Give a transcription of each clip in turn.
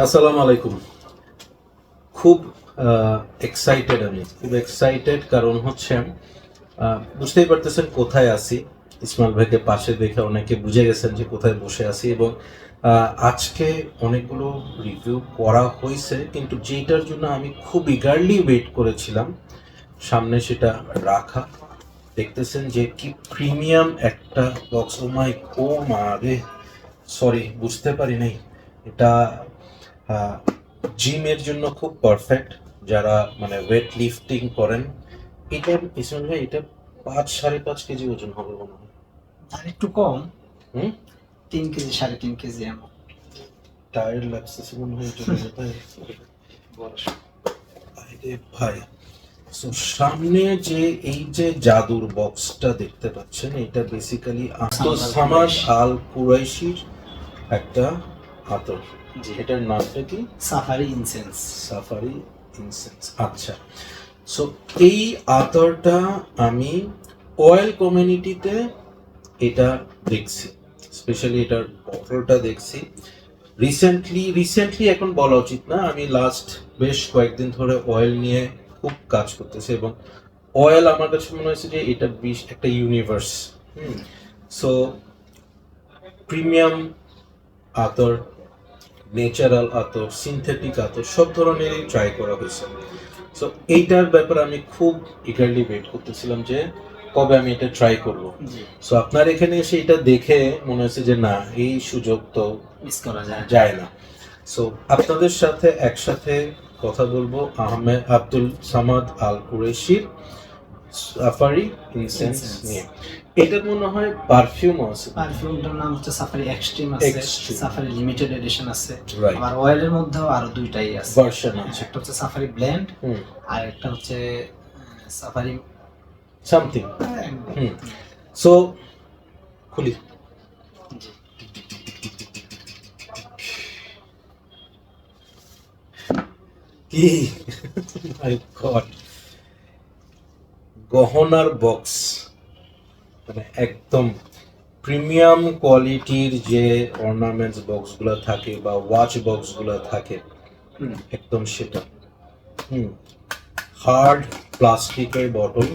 আসসালামু আলাইকুম। খুব আমি খুব এক্সাইটেড, কারণ হচ্ছে বুঝতেই পারতেছেন কোথায় আছি। ইসমাইল ভাইকে পাশে দেখে অনেকে বুঝে গেছেন যে কোথায় বসে আছি, এবং আজকে অনেকগুলো রিভিউ করা হয়েছে, কিন্তু যেটার জন্য আমি খুব ইগারলি ওয়েট করেছিলাম সামনে সেটা রাখা। দেখতেছেন যে কি প্রিমিয়াম একটা বক্স। ও মাই, ও মা রে, সরি বুঝতে পারি নাই। এটা জিমের জন্য খুব পারফেক্ট, যারা মানে ওয়েট লিফটিং করেন। এটা ইসমাইল ভাই, এটা 5-5.5 কেজি ওজন হবে মনে হয়। আর একটু কম, হুম, 3 কেজি 3.5 কেজি এমন। টায়ার্ড লাগতেছে মনে হয় এটা ভেবে ভাই। আরে ভাই, সো সামনে যে এই যে জাদুর বক্সটা দেখতে পাচ্ছেন, এটা বেসিক্যালি আব্দুল সামাদ আল কুরাইশির একটা আতর। এটার নামটা কি? Safari incense. Safari incense. আচ্ছা, সো এই আতরটা আমি অয়েল কমিউনিটিতে এটা দেখছি, স্পেশালি এটার বটলটা দেখছি। রিসেন্টলি এখন বলা উচিত না, আমি লাস্ট বেশ কয়েকদিন ধরে অয়েল নিয়ে খুব কাজ করতেছি, এবং অয়েল আমার কাছে মনে হয়েছে যে এটা একটা ইউনিভার্স। সো প্রিমিয়াম আতর, ন্যাচারাল আতর, সিনথেটিক আতর, সব ধরনেরই ট্রাই করা হয়েছে। সো এইটার ব্যাপারে আমি খুব ইগারলি ওয়েট করতেছিলাম যে কবে আমি এটা ট্রাই করব। সো আপনার এখানে এসে এটা দেখে মনে হচ্ছে যে না, এই সুযোগ তো মিস করা যায় না। সো আপনাদের সাথে একসাথে কথা বলবো আব্দুল সামাদ আল কুরেশির সাফারি ইনসেন্স নিয়ে। এটা মনে হয় পারফিউম আছে। পারফিউমটার নাম হচ্ছে সাফারি এক্সট্রিম আছে, Extreme. সাফারি লিমিটেড এডিশন আছে। Right. আবার অয়েলের মধ্যেও আরো দুইটাই আছে, ভার্সন আছে। একটা হচ্ছে সাফারি ব্লেন্ড আর একটা হচ্ছে সাফারি সামথিং। সো খুলি। জি। কি মাই গড, গহনার বক্স, মানে একদম প্রিমিয়াম কোয়ালিটির যে অর্নামেন্টস বক্সগুলো থাকে বা ওয়াচ বক্সগুলো থাকে, একদম সেটা। হার্ড প্লাস্টিকের বটল,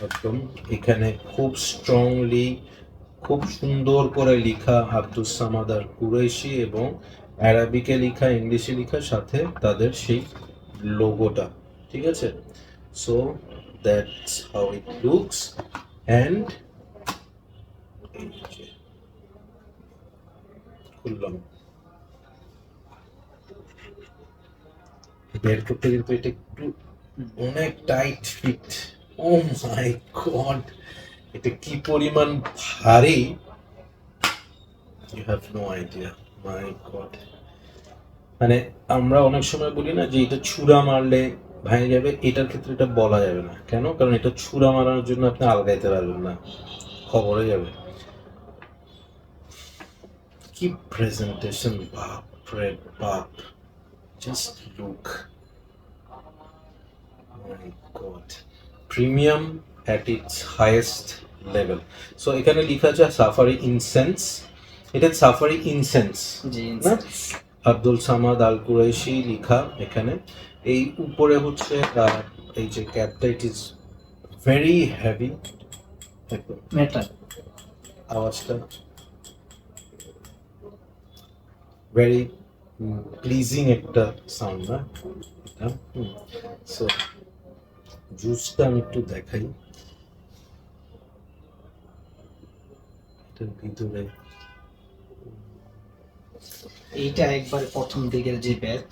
একদম এখানে খুব স্ট্রংলি, খুব সুন্দর করে লেখা আব্দুল সামাদ আর কুরাইশি, এবং অ্যারাবিকে লেখা, ইংলিশে লেখা, সাথে তাদের সেই লোগোটা। ঠিক আছে, so that's how it looks. And খুললাম, বের করতে কিন্তু এটা একটু অনেক tight fit. Oh my god, এটা কি পরিমাণ ভারী, you have no idea. My god, মানে আমরা অনেক সময় বলি না যে এটা ছুরা মারলে ভেঙে যাবে, এটার ক্ষেত্রে এটা বলা যাবে না। কেন? কারণ এটা ছুরা মারার জন্য আপনি আলগাইতে পারবেন না, খবর হয়ে যাবে। কি প্রেজেন্টেশন, বাপ রে বাপ, just look, my god, premium at it's highest level. So এখানে লেখা আছে সাফারি ইনসেন্স, এটা সাফারি ইনসেন্স না, আব্দুল সামাদ আল কুরাইশি লেখা এখানে। এই উপরে হচ্ছে এই যে ক্যাপটা, it is very heavy, metal আওয়াজটা ভেরি প্লিজিং একটা সাউন্ড না এটা। সো জুসটা আমি একটু দেখাই, এটার ভিতরে এইটা একবার প্রথম দিকের যে ব্যাচ,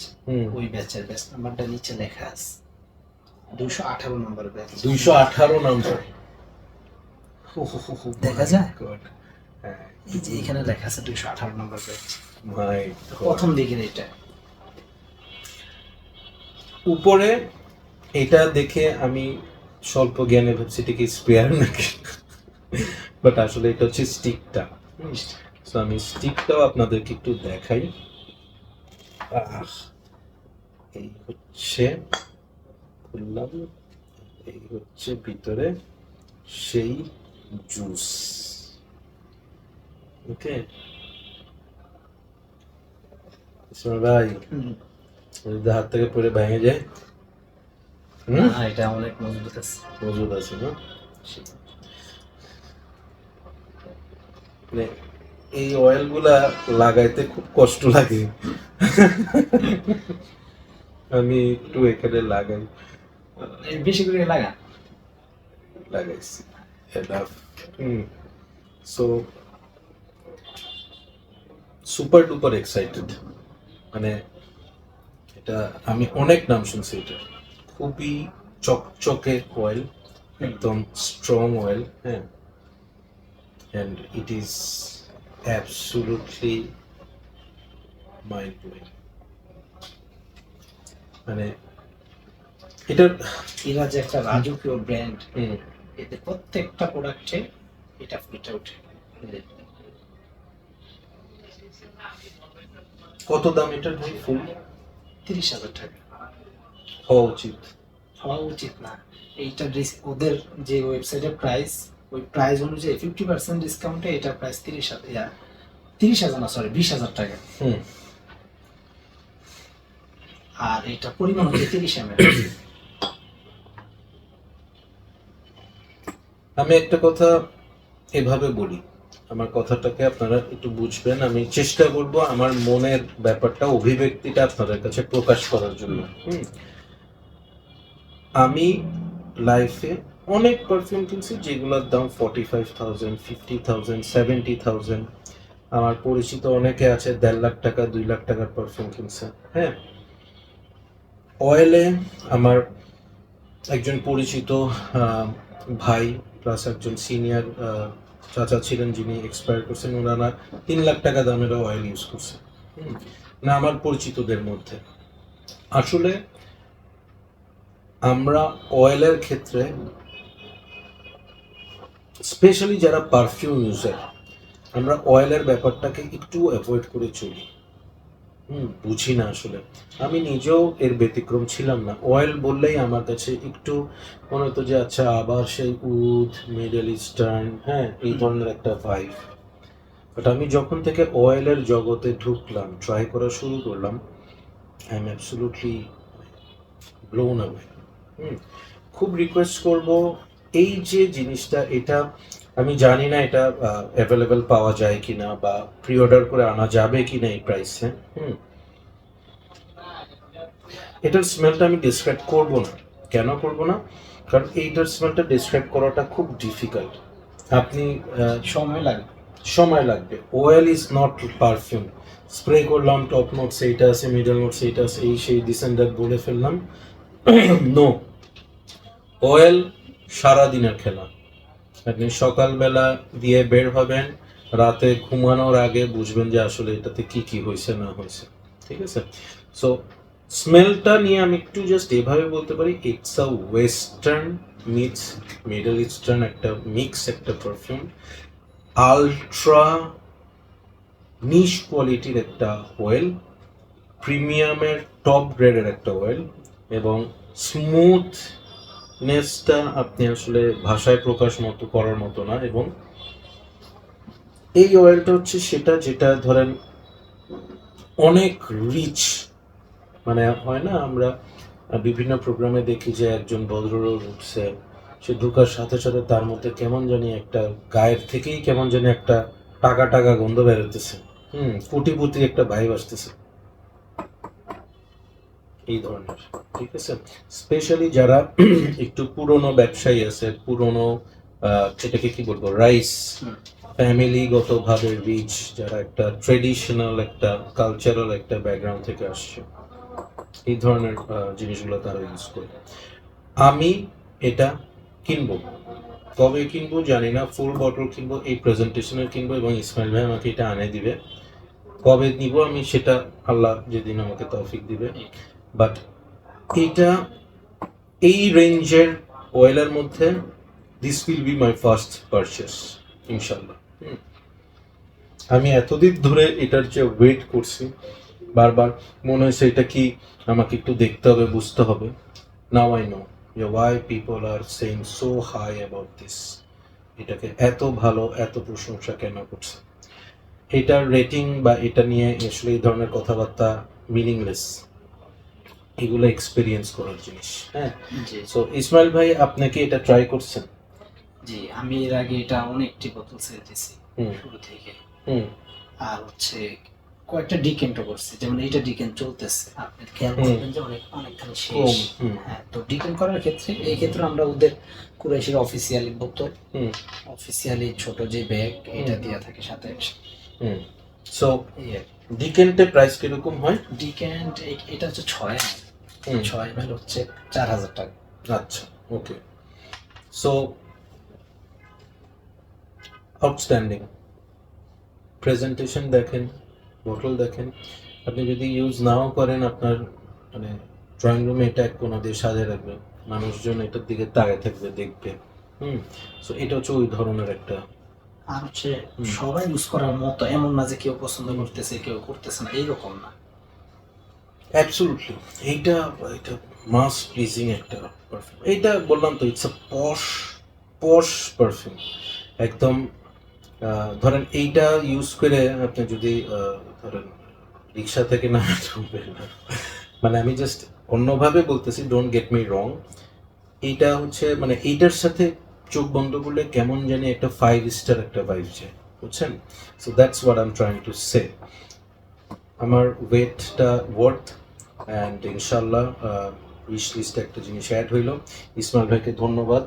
ওই ব্যাচের ব্যাচ নাম্বারটা নিচে লেখা আছে, 218 নম্বর ব্যাচ। 218 নম্বর দেখা যায়? হ্যাঁ, এই যে এখানে লেখা আছে 218 নম্বর ব্যাচ, মাই প্রথম দিকের এটা। উপরে এটা দেখে আমি স্বল্প জ্ঞানে ভাবছি এটা কি স্পেয়ার নাকি, বাট আসলে এটা হচ্ছে স্টিকটা। সো আমি স্টিকটাও আপনাদেরকে একটু দেখাই। এই হচ্ছে, খুললাম, এই হচ্ছে ভিতরে সেই জুস। ওকে, ইসমাইল ভাই হুম। যদি হাত থেকে পড়ে ভেঙে যায়, হুম, না, এটা অনেক মজবুত আছে। মজুদ আছে না? মানে এই অয়েল গুলা লাগাইতে খুব কষ্ট লাগে। আমি একটু এখানে লাগাই, বেশি করে লাগা। লাগাইছি enough. So super duper excited, মানে এটা আমি অনেক নাম শুনছি, এটা খুবই চকচকে অয়েল, একদম স্ট্রং অয়েল, হ্যাঁ, and it is absolutely mind blowing। মানে এটার এরা যে একটা রাজকীয় ব্র্যান্ড, হুম, এদের প্রত্যেকটা প্রোডাক্টে এটা ফুটে ওঠে। কত দাম এটার ভাই ফুল 30,000 টাকা হওয়া উচিত? হওয়া উচিত না। এইটা ওদের যে ওয়েবসাইটের প্রাইস, ওই প্রাইস অনুযায়ী 50% ডিসকাউন্টে এটা প্রাইস 30,000, 30,000 না, সরি 20,000 টাকা। হুম, আর এটা পরিমাণ হচ্ছে 30 ml। আমি একটা কথা এভাবে বলি, আমার কথাটাকে আপনারা একটু বুঝবেন, আমি চেষ্টা করব আমার মনের ব্যাপারটা, অভিব্যক্তিটা আপনাদের কাছে প্রকাশ করার জন্য। আমি লাইফে অনেক পারফিউম কিনছি যেগুলোর দাম 45,000, 50,000, 70,000। আমার পরিচিত অনেকে আছে 1.5 লাখ টাকা, 2 লাখ টাকার পারফিউম কিনছে। হ্যাঁ, অয়েলে আমার একজন পরিচিত ভাই প্লাস একজন সিনিয়র চাচা ছিলেন যিনি এক্সপায়ার করছেন, ওনারা 3 লাখ টাকা দামের অয়েল ইউজ করছে, না আমার পরিচিতদের মধ্যে। আসলে আমরা অয়েলের ক্ষেত্রে, স্পেশালি যারা পারফিউম ইউজার, আমরা অয়েলের ব্যাপারটাকে একটু অ্যাভয়েড করে চলি, বুঝি না আসলে। আমি নিজেও এর ব্যতিক্রম ছিলাম না। অয়েল বললেই আমার কাছে একটু মনে হতো যে আচ্ছা আবার সেই উড, মিডল ইস্টার্ন, হ্যাঁ, এই ধরনের একটা ভাইব। বাট আমি যখন থেকে অয়েলের জগতে ঢুকলাম, ট্রাই করা শুরু করলাম, I am absolutely blown away. খুব রিকোয়েস্ট করব, এই যে জিনিসটা, এটা আমি জানি না এটা অ্যাভেলেবেল পাওয়া যায় কিনা বা প্রি অর্ডার করে আনা যাবে কিনা এই প্রাইসে। এটার স্মেলটা আমি ডিসক্রাইব করব না। কেন করব না? কারণ এইটার স্মেলটা ডিসক্রাইব করাটা খুব ডিফিকাল্ট। আপনি সময় লাগবে। সময় লাগবে। Well is not perfume. Spray করলাম, টপ নোটস এইটা আছে, মিডল নোটস এইটা আছে, এই সেই ডিসেন্ডার বলে ফেললাম। নো, অয়েল সারাদিনের খেলা। আপনি সকালবেলা দিয়ে বের হবেন, রাতে ঘুমানোর আগে বুঝবেন যে আসলে এটাতে কি কি হয়েছে না হয়েছে। ঠিক আছে? সো স্মেলটা নিয়ে আমি একটু জাস্ট এভাবে বলতে পারি, it's a western mix middle eastern একটা মিক্স একটা পারফিউম, আলট্রা নিশ কোয়ালিটির একটা অয়েল, প্রিমিয়ামের টপ গ্রেডের একটা অয়েল, এবং স্মুথনেসটা আপনি আসলে ভাষায় প্রকাশ মতো করার মতো না। এবং এই অয়েলটা হচ্ছে সেটা যেটা ধরেন অনেক রিচ, মানে হয় না আমরা বিভিন্ন প্রোগ্রামে দেখি যে একজন ভদ্রলোক উঠছে, সে ঢুকার সাথে সাথে তার মধ্যে কেমন জানি একটা, গায়ের থেকেই কেমন জানি একটা টাকা টাকা গন্ধ বেরোতেছে, কোটিপতি একটা ভাইব আসতেছে, এই ধরনের। ঠিক আছে? স্পেশালি যারা একটু পুরনো ব্যবসায়ী আছে, পুরনো এটাকে কি বলবো, রাইস ফ্যামিলিগতভাবে রিচ, যারা একটা ট্রেডিশনাল একটা কালচারাল একটা ব্যাকগ্রাউন্ড থেকে আসছে, এই ধরনের জিনিসগুলো তারা ইউজ করে। আমি এটা কিনবো, কবে কিনবো জানি না, ফুল বটল কিনবো, এই প্রেজেন্টেশনের কিনবো, এবং ইসমাইল ভাই আমাকে এটা আনে দিবে। কবে নিব আমি সেটা আল্লাহ যেদিন আমাকে তৌফিক দিবে। বাট এটা এই রেঞ্জের অয়েলের মধ্যে this will be my first purchase ইনশাল্লাহ। আমি এতদিন ধরে এটার যে ওয়েট করছি, বারবার মনে হয়েছে এটা কি আমাকে একটু দেখতে হবে, বুঝতে হবে। Now I know why people are saying so high about this, এটাকে এত ভালো, এত প্রশংসা কেন করছে। এটার রেটিং বা এটা নিয়ে আসলে এই ধরনের কথাবার্তা মিনিংলেস, এগুলো এক্সপিরিয়েন্স করার জিনিস। হ্যাঁ, জি সো ইসমাইল ভাই আপনি কি এটা ট্রাই করছেন? জি, আমি এর আগে এটা অনেকটি বোতল সেল দিছি হুম শুরু থেকে। হুম আর হচ্ছে কয়েকটা ডিকেন্টও করছি, যেমন এইটা ডিকেন্ট চলতেছে, আপনি খেয়াল হুম। করবেন যে অনেকখানি শেষ। কম, হুম। হ্যাঁ, তো ডিকেন্ট করার ক্ষেত্রে এই ক্ষেত্রে আমরা ওদের কুরাইশের অফিসিয়ালি বোতল, হুম অফিসিয়ালি ছোট যে ব্যাগ এটা দেওয়া থাকে সাথে। হুম। সো এই আর কি। ডিকেন্টের প্রাইস কিরকম হয়? ডিকেন্ট এটা হচ্ছে 6 হুম। 6 ml হচ্ছে 4000 টাকা। আচ্ছা, ওকে। সো আউটস্ট্যান্ডিং প্রেজেন্টেশন দেখেন, বোতল দেখেন, আপনি যদি ইউজ নাও করেন আপনার মানে ড্রয়িং রুমে এটা এক কোণা দিয়ে সাজিয়ে রাখবেন, মানুষজন এটার দিকে তাকিয়ে থাকবে, দেখবে। সো এটা হচ্ছে ওই ধরনের একটা। আর হচ্ছে হুম। সবাই ইউজ করার মতো এমন না যে কেউ পছন্দ করতেছে কেউ করতেছে না, এইরকম না। অ্যাবসলিউটলি, এইটা এটা মাস প্লিজিং একটা পারফিউম। এইটা বললাম তো, it's a posh posh perfume একদম। ধরেন এইটা ইউজ করে আপনি যদি ধরেন রিক্সা থেকে নামবেন না, মানে আমি জাস্ট অন্যভাবে বলতেছি, ডোন্ট গেট মি রং। এইটা হচ্ছে মানে এইটার সাথে চোখ বন্ধ করলে কেমন জানি একটা 5 স্টার একটা ভাইব যায়, বুঝছেন? So that's what I am trying to say. আমার ওয়েটটা ওয়ার্থ, অ্যান্ড ইনশাল্লাহ উইশ লিস্টে একটা জিনিস অ্যাড হইল। ইসমাইল ভাইকে ধন্যবাদ,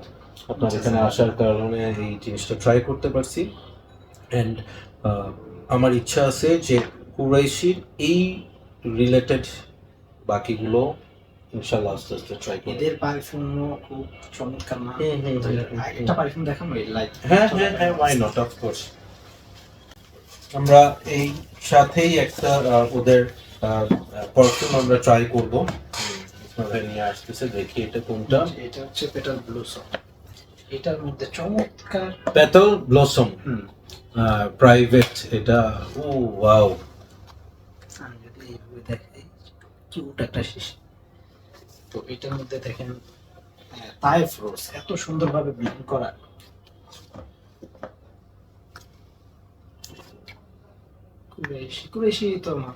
আপনার এখানে আসার কারণে এই জিনিসটা ট্রাই করতে পারছি। অ্যান্ড আমার ইচ্ছা আছে যে কুরাইশির এই রিলেটেড বাকিগুলো ইনশাল্লাহ আস্তে আস্তে ট্রাই করি। এদের পারফিউমও খুব চমৎকার না। হুম, হুম, তো হুম, হুম, একটা পারফিউম দেখাবো, এই লাইট। হ্যাঁ হ্যাঁ হ্যাঁ, ওয়াই নট, অফ কোর্স। আমরা এই সাথেই একটা ওদের পারফিউম আমরা ট্রাই করব। ভাই নিয়ে আসতেছে, দেখি এটা কোনটা। এটা হচ্ছে পেটাল ব্লুসম। এটার মধ্যে চমৎকার পেটাল ব্লসম প্রাইভেট, এটা ও ওয়াও। আমি যদি এইভাবে দেখাই, কিউট একটা শিশি। তো এটার মধ্যে দেখেন তাইফ রোজ এত সুন্দরভাবে ব্লেন্ড করা। কুরাইশি কুরাইশি তো আমার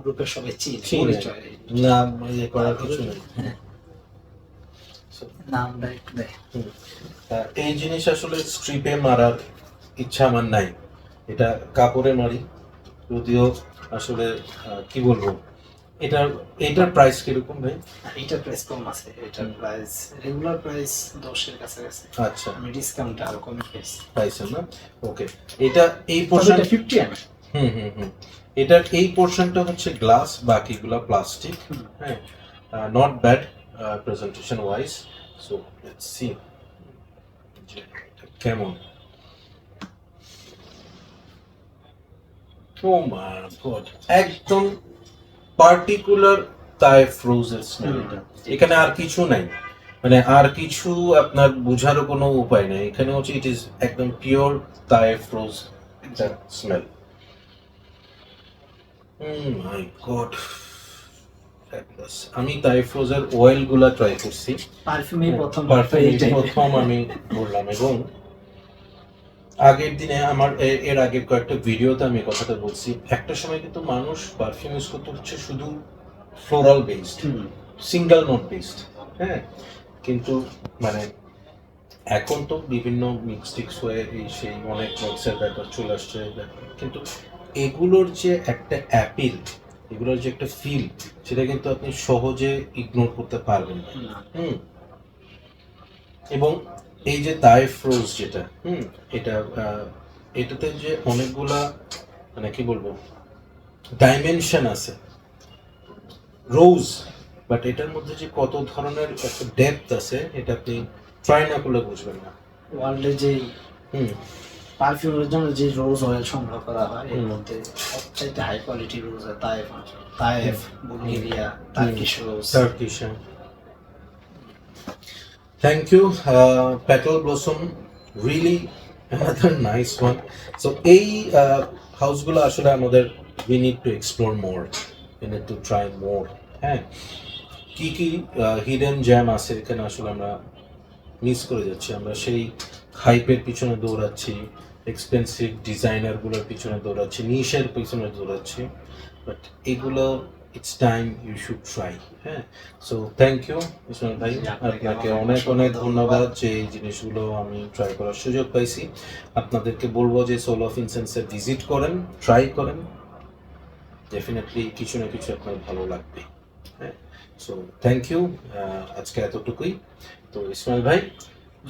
গ্রুপের সবাই চিনে, পরিচয়। না ইয়ে করার কিছু নেই। হ্যাঁ, নামটা একটু দেখ। এই জিনিস আসলে স্ট্রিপে মারার ইচ্ছা আমার নাই, এটা কাপড়ে মারি। যদিও আসলে কি বলবো, এটার প্রাইস কিরকম ভাই? এটার প্রাইস কম আছে, এটার প্রাইস রেগুলার প্রাইস 10-এর কাছাকাছি। আচ্ছা, আমি ডিসকাউন্টটা আরো কমে পেয়েছি। পাইছেন না? ওকে। এটা এই তবে পোর্শন, এটা 50 ml। হুম, এটার এই পোর্শনটা হচ্ছে গ্লাস, বাকিগুলো প্লাস্টিক। হ্যাঁ, not bad presentation wise. So let's see কেমন। ও মাই গড, একদম পার্টিকুলার তাইফ রোজের স্মেল এটা। এখানে আর কিছু নাই, মানে আর কিছু আপনার বোঝারও কোনো উপায় নাই। এখানে হচ্ছে ইট ইজ একদম পিওর তাইফ রোজ একটা স্মেল। মাই গড, আমি তাইফ রোজের অয়েল গুলা ট্রাই করছি, পারফিউমে প্রথম প্রথম আমি বললাম। এবং আগের দিনে আমার এর আগের কয়েকটা ভিডিওতে আমি কথাটা বলছি, একটা সময় কিন্তু মানুষ পারফিউম ইউজ করতে হচ্ছে শুধু floral based, single note based. হ্যাঁ, কিন্তু মানে এখন তো বিভিন্ন মিক্সটিক্স হয়ে এই সেই অনেক মিক্সের ব্যাপার চলে আসছে, কিন্তু এগুলোর যে একটা অ্যাপিল, এগুলোর যে একটা ফিল, সেটা কিন্তু আপনি সহজে ইগনোর করতে পারবেন না। এবং এই যে তাইফ রোজ যেটা, এটা এটাতে যে অনেকগুলা মানে কি বলবো ডাইমেনশন আছে রোজ, বাট এটার মধ্যে যে কত ধরনের একটা ডেপথ আছে, এটা আপনি ট্রাই না করলে বুঝবেন না। ওয়ার্ল্ডে যে হুম পারফিউমের জন্য যে রোজ অয়েল সংগ্রহ করা হয়, এর মধ্যে সবচাইতে হাই কোয়ালিটি রোজ হয় Taif, Bulgaria, Turkish rose. Turkish. Thank you petal blossom, really another nice one. So এই হাউসগুলো আসলে আমাদের we need to explore more, we need to try more. হ্যাঁ, কি কি হিডেন জ্যাম আছে এখানে আসলে আমরা মিস করে যাচ্ছি। আমরা সেই হাইপের পিছনে দৌড়াচ্ছি, এক্সপেন্সিভ ডিজাইনারগুলোর পিছনে দৌড়াচ্ছি, নিশের পিছনে দৌড়াচ্ছি, বাট এগুলো it's time you should try. হ্যাঁ, সো থ্যাংক ইউ ইসমাইল ভাই, আপনাকে অনেক অনেক ধন্যবাদ যে এই জিনিসগুলো আমি ট্রাই করার সুযোগ পাইছি। আপনাদেরকে বলবো যে সোল অফ ইনসেন্সে ভিজিট করেন, ট্রাই করেন, ডেফিনেটলি কিছু না কিছু আপনার ভালো লাগবে। হ্যাঁ, সো থ্যাংক ইউ, আজকে এতটুকুই। তো ইসমাইল ভাই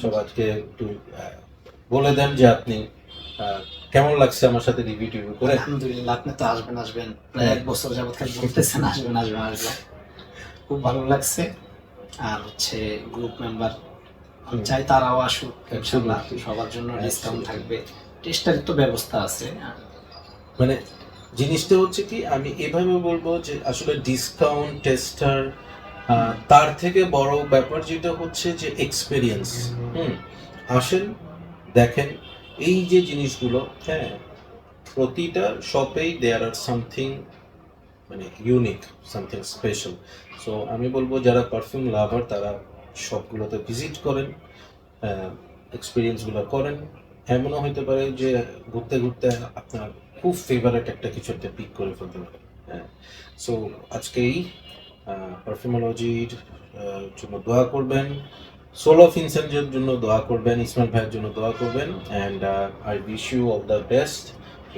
সবাইকে একটু বলে দেন যে আপনি কেমন লাগছে আমার সাথে রিভিউ টিভিউ করে। আলহামদুলিল্লাহ, আপনি তো আসবেন প্রায় 1 বছর যাবত খালি বলতেছেন আসবেন। খুব ভালো লাগছে। আর হচ্ছে গ্রুপ মেম্বার চাই তারাও আসুক ইনশাআল্লাহ, সবার জন্য ডিসকাউন্ট থাকবে, টেস্টার তো ব্যবস্থা আছে। মানে জিনিসটা হচ্ছে কি, আমি এভাবে বলবো যে আসলে ডিসকাউন্ট টেস্টার তার থেকে বড় ব্যাপার যেটা হচ্ছে যে এক্সপেরিয়েন্স। আসেন, দেখেন এই যে জিনিসগুলো, হ্যাঁ, প্রতিটা শপেই দেয়ার আর সামথিং মানে ইউনিক, সামথিং স্পেশাল। সো আমি বলবো যারা পারফিউম লাভার তারা শপগুলোতে ভিজিট করেন, এক্সপিরিয়েন্সগুলো করেন। এমনও হতে পারে যে ঘুরতে ঘুরতে আপনার খুব ফেভারিট একটা কিছু একটা পিক করে ফেলতে পারেন। হ্যাঁ, সো আজকে এই পারফিউমোলজির জন্য দোয়া করবেন, সোল অফ ইনসেন্সের জন্য দোয়া করবেন, ইসমাইল ভাইয়ের জন্য দোয়া করবেন, and I wish you all the best.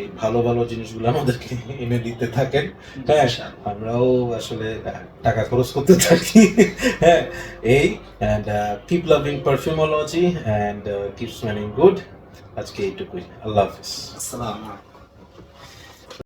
এই ভালো ভালো জিনিসগুলো আমাদেরকে এনে দিতে থাকেন। হ্যাঁ, আমরাও আসলে টাকা খরচ করতে থাকি। হ্যাঁ, এই and keep loving পারফিউমোলজি and keep smelling good. আজকে এইটুকুই, আল্লাহ হাফিজ। আসসালামু আলাইকুম।